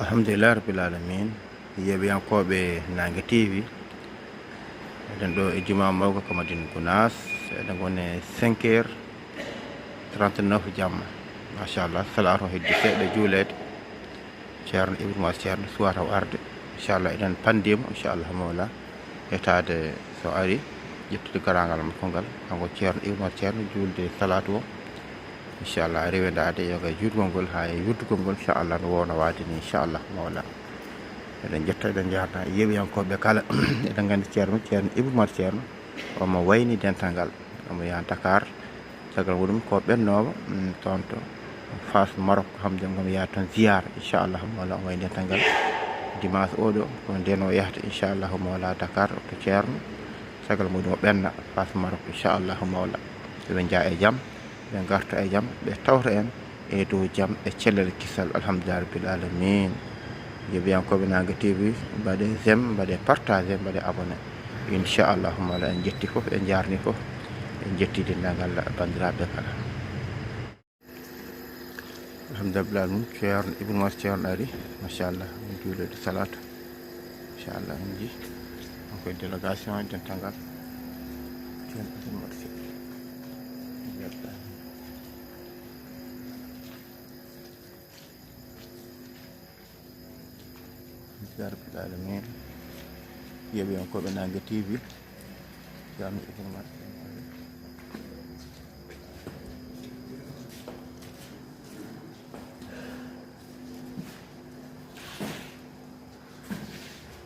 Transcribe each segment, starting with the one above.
alhamdulillah rabbil alamin yeɓiyankoɓe Nangue TV eɗen ɗo e juma mawko ko Madina Gounass eɗen gone 5h39 jamma machallah salatu heddi seeɗa juulede ceerno Ibrahima ceerno suwata o arde inchallah eɗen pandima inchallah mawla etade so ari ƴettude garagal makko ngal kanko ceerno Ibrahima ceerno julde salatu o inchallah rewedade yoga jutgol ngol ha e yuddugol ngol inchallah no wowno wade ni inchallah mawla eɗen jetta eɗen jarna yeɓiyankoɓe kala eɗen gandi ceerno Ibrahima ceerno omo wayni dental ngal omo yaha Dakar caggal muɗum ko ɓennowo toon to Fas Maroc hamde gomo yaha toon ziyara inchallah mawla omo wayni dental ngal dimanche oɗo ko nden o yahata inchallah mawla Dakar to ceerno caggal muɗum o ɓenna Fas Maroc inchallah mawla eɓe jaa e jaam ɓe garta e jaam ɓe tawta en e dow jaam e cellal kisal alhamdulillah rabbil alamin yeɓiyankoɓe Nangue TV mbaɗe j'aime mbaɗe partagé mbaɗe abonné inchallahu mawla en jetti foof en jarni foof en jetti dendagal bandiraɓe kala alhamdulillah rabbil alamin ceerno Ibrahima ceerno ari machallah min juulede salatu inchallah en ji on koye délégation dental ngal ceerno Ibrahima rabbil alamin yeɓiyankoɓe Nangue TV ceerno Ibrahima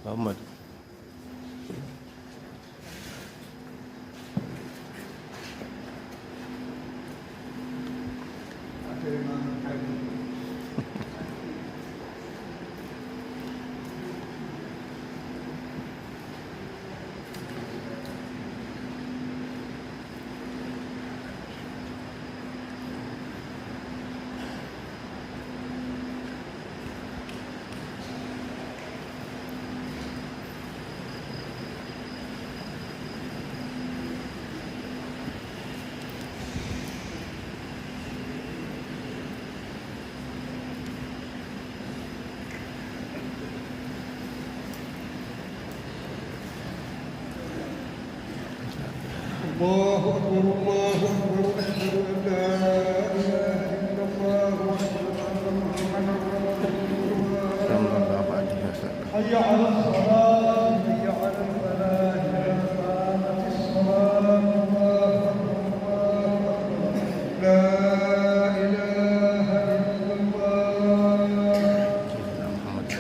Muhammad الله أكبر الله أكبر أشهد أن لا إله إلا الله وأشهد أن محمدا رسول الله صلى الله عليه وسلم حي على الصلاة حي على الفلاح قد قامت الصلاة الله أكبر الله أكبر لا إله إلا الله سيدنا محمد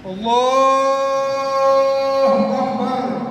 الله أكبر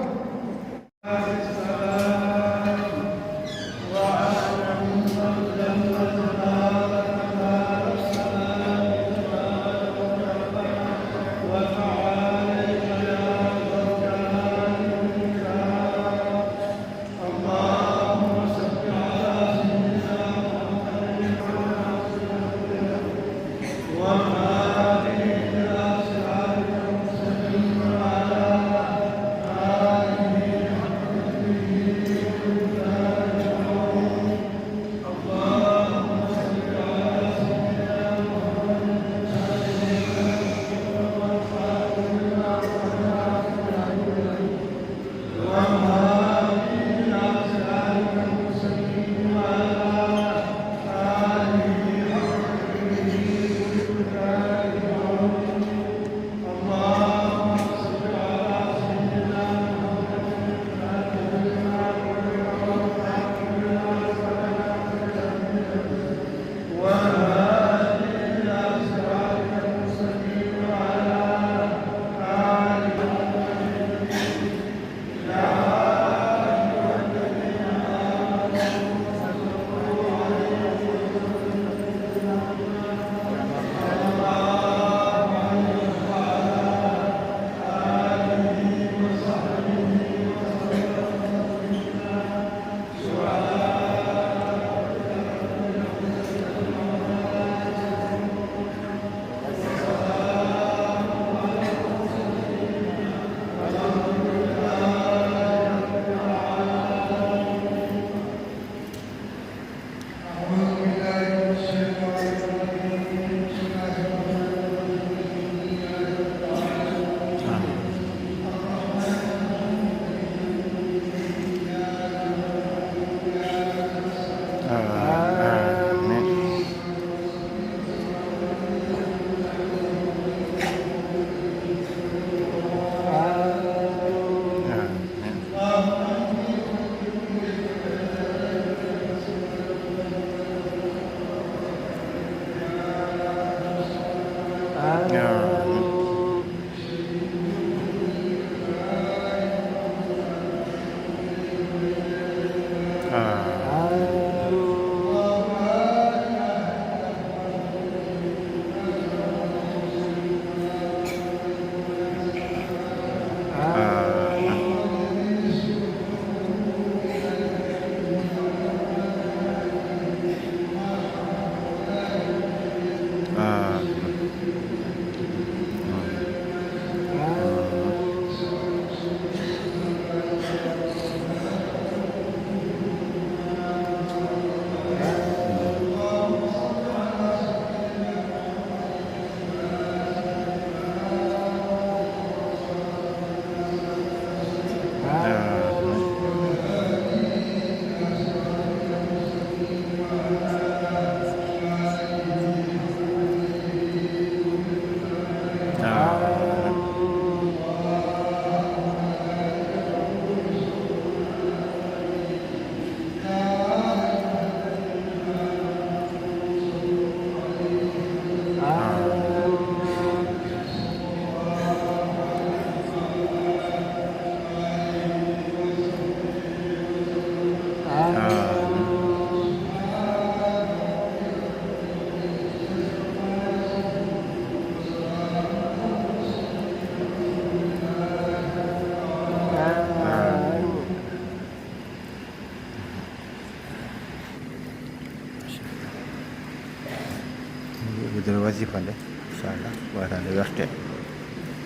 sabude wasifa nde inchallah wata nde werte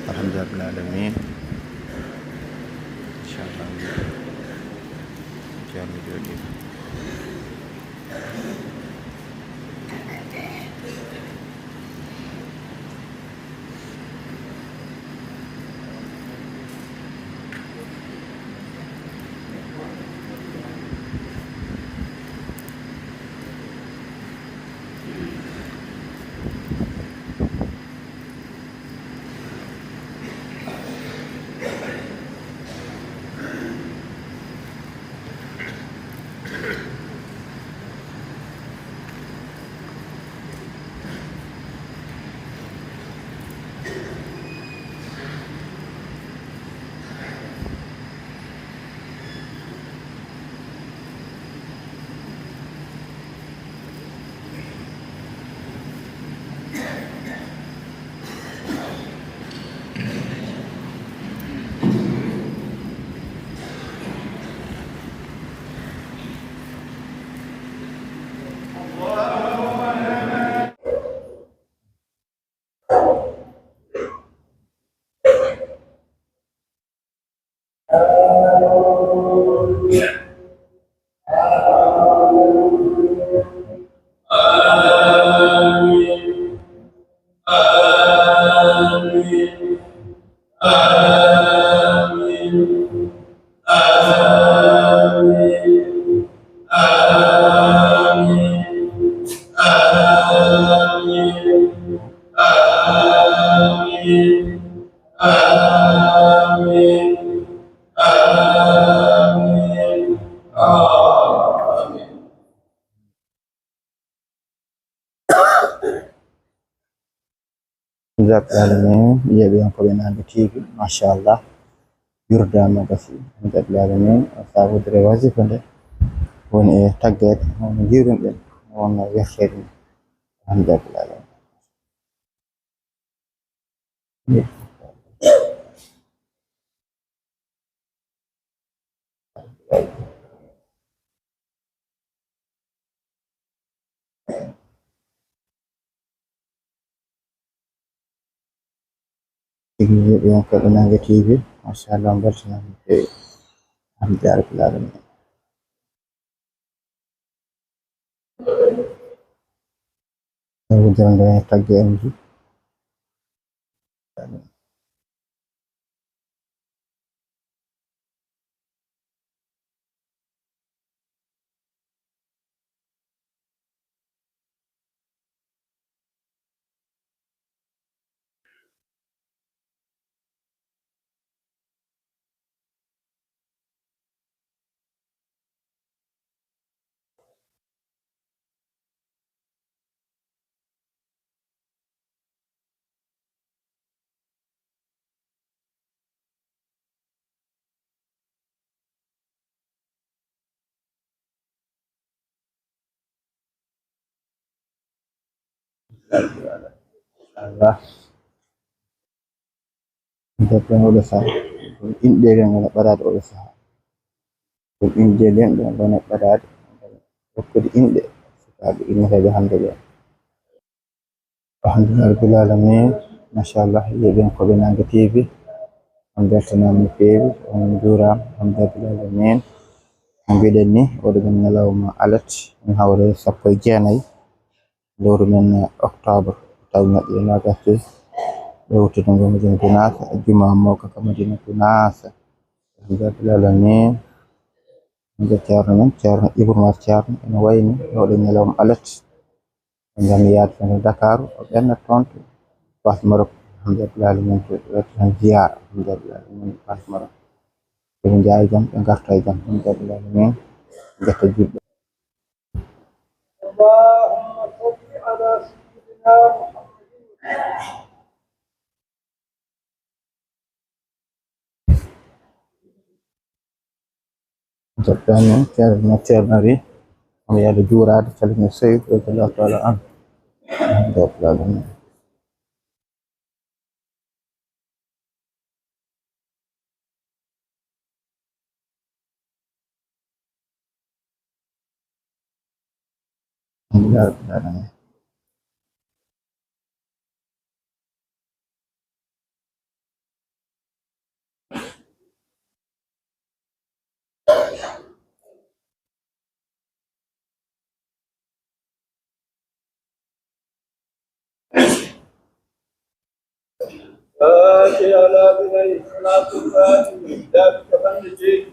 alhamdulillah rabbil alamin inchallah ceerno jooɗi rabbil alamin yeɓiyankoɓe Nange TV machallah yurdama gasi rabbil alamin sabodere wasifa nde woni e taggede wonno jiruɗen wonno wertede rabbil alamin yeɓiyankoɓe Nange TV machallah beltanama no fewi alhamdulillah rabbil alamin sabodere nde tagge en ji Allah debben oɗo saha ɗum inɗelen wona ɓadade oɗo saha ɗum inɗelen ɗum wona ɓadade hokkude inɗe sukaɓe inneteɓe hande ɓe alhamdulillah rabbil alamin machallah yeɓiyankoɓe Nange TV on beltanama no fewi on jurama alhamdulillah rabbil alamin no mbiɗen ni oɗo men ñalawma alet min hawre 19 lewru men octobre tawi neɗɗo e nogas ɗowtude ngo Madina Gounass juma mawka ka Madina Gounass alhamdulillah rabbil alamin nde ceerno men ceerno Ibrahima ceerno ene wayni oɗo ñalawma alet ngam yaade tan Dakar o ɓennata toon to Fass Maroc alhamdulillah rabbil alamin to waɗi tan ziyara alhamdulillah rabbil alamin Fass Maroc ɓe jaa e jaam ɓe garta e jaam alhamdulillah rabbil alamin jetta julɓe اللهم صل على سيدنا محمد jottani ceerno ari omo yaade juurade calmini Seydou radiallahu taala an alhamdulillah rabbil alamin alhamdulillah rabbil alamin على بني صلاة الفاتحة لا تفنجي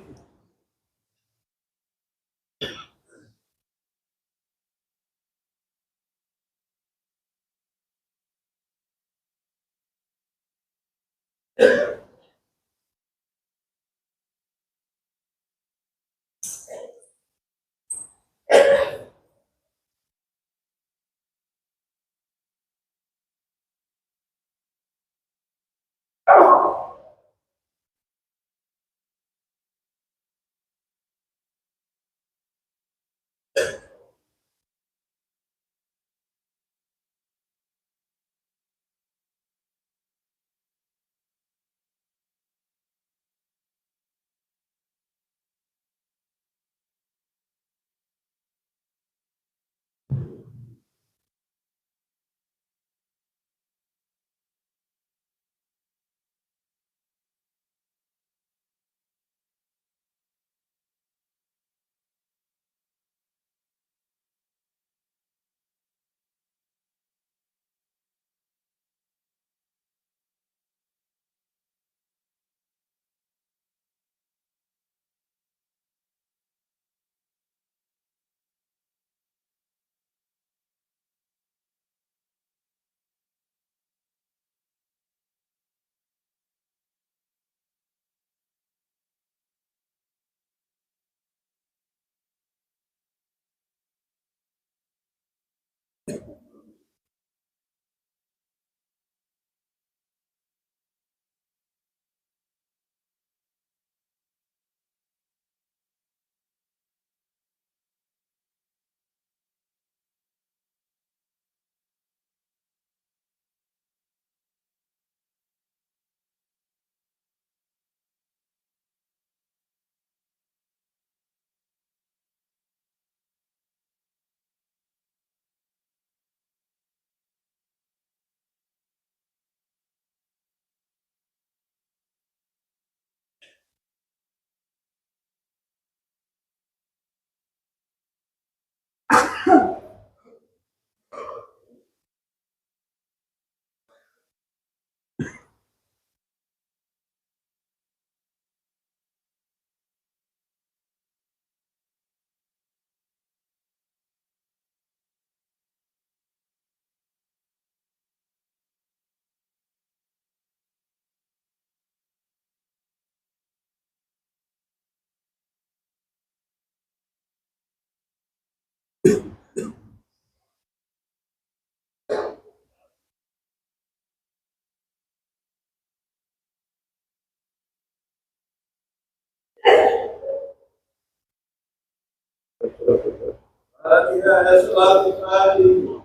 على صلاة الفاتحة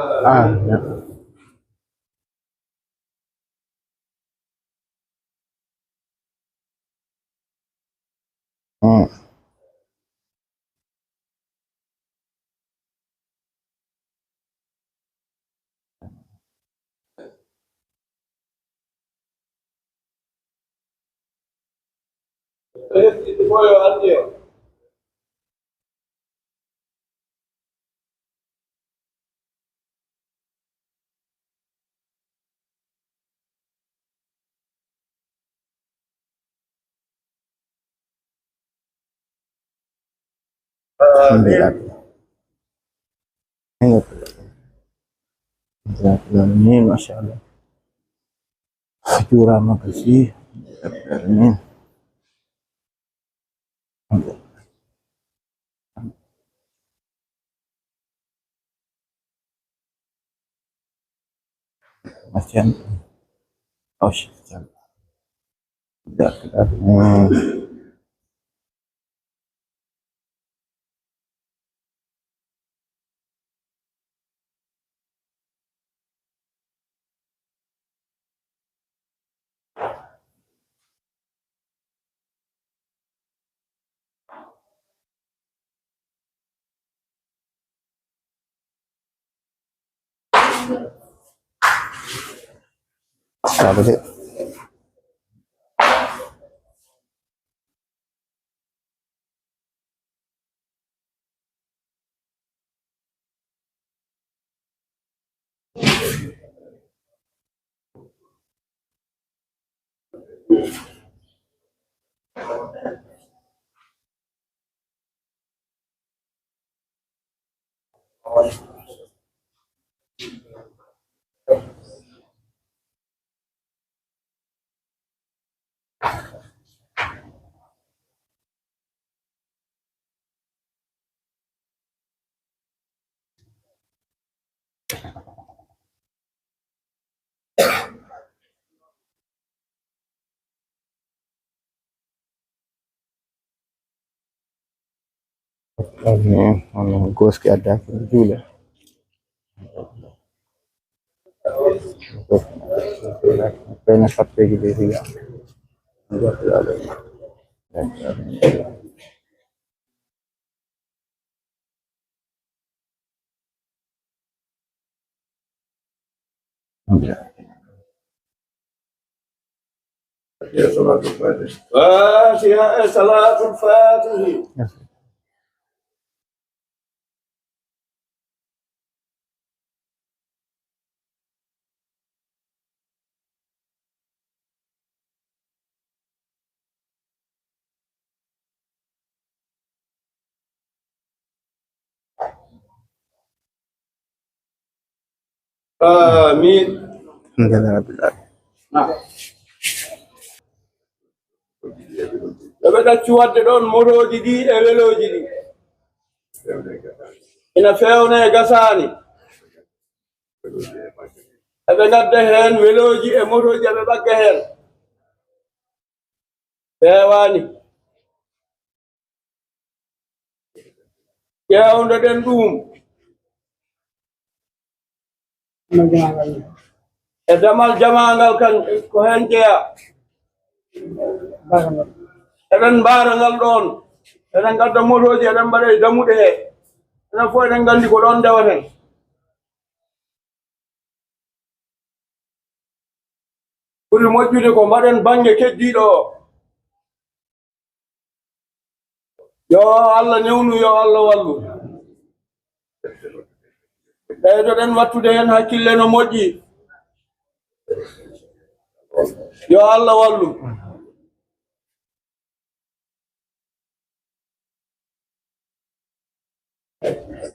Ya. Hmm. Este fue al día. Alhamdulillah. Ingat. Amin. Masya Allah. Jura makasih. Amin. Alhamdulillah. Masya Allah. Oh, syukran. Apa sih? Ini gos ke ada juga. Appena sappi che sia. فاتحة صلاة الفاتحة. آمين. الحمد لله رب العالمين. Dapat cuat don moro jadi evelo jadi. Ina feone gasani. Abe nadde hen veloji e moroji abe bagge hen. Bewani. Yawndo den ɗum. E damal jamangal kan ko hen jeya. Eɗen mbarangal ɗon. Eɗen gadda motoji eɗen mbaɗa e dammuɗe he. Enen fof eɗen gandi ko ɗon dewaten. ɓuri moƴƴude ko mbaɗen bange keddiɗo o. Yo Allah newnu, yo Allah wallu. ɓeydoɗen wattude hen hakkille no moƴƴi. Yo Allah wallu.